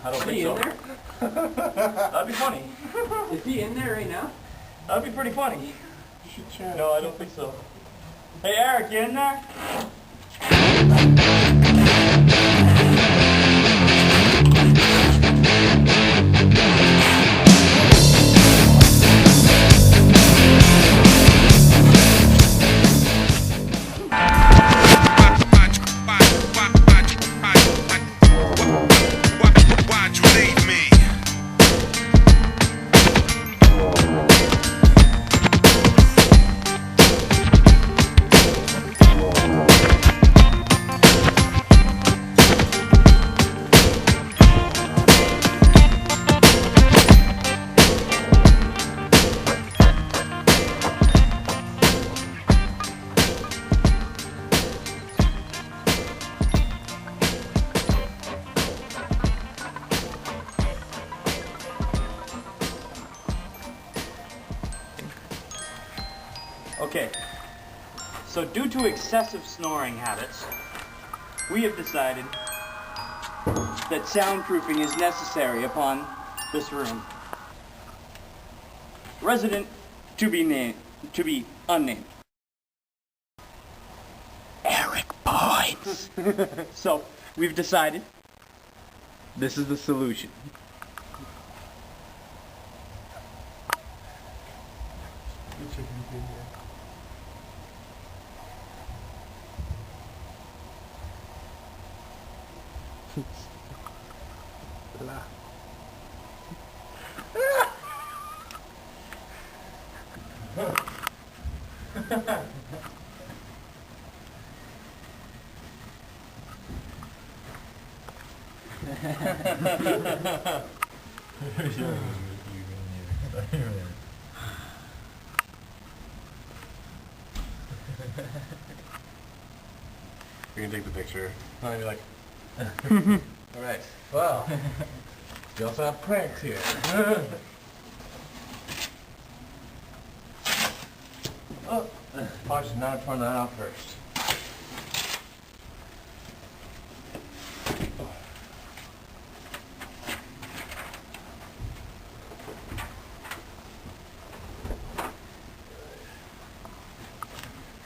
I don't Is think he so. in there? That'd be funny. Is he in there right now? That'd be pretty funny. You should try. No, I don't think so. Hey, Eric, you in there? Okay, so due to excessive snoring habits, we have decided that soundproofing is necessary upon this room. Resident to be unnamed. Eric Points. So, we've decided this is the solution. La. We can take the picture. And you're like, Alright, well, we also have pranks here. Oh, watch now turn that out first.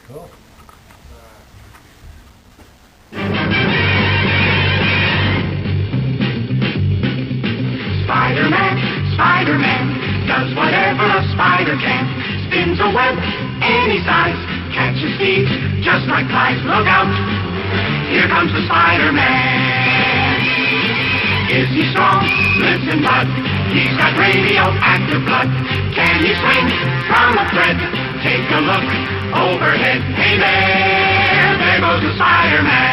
Cool. Spider-Man does whatever a spider can. Spins a web any size, catches thieves just like flies. Look out, here comes the Spider-Man. Is he strong? Listen, bud, he's got radioactive blood. Can he swing from a thread? Take a look overhead. Hey there goes the Spider-Man.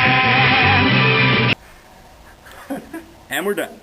And we're done.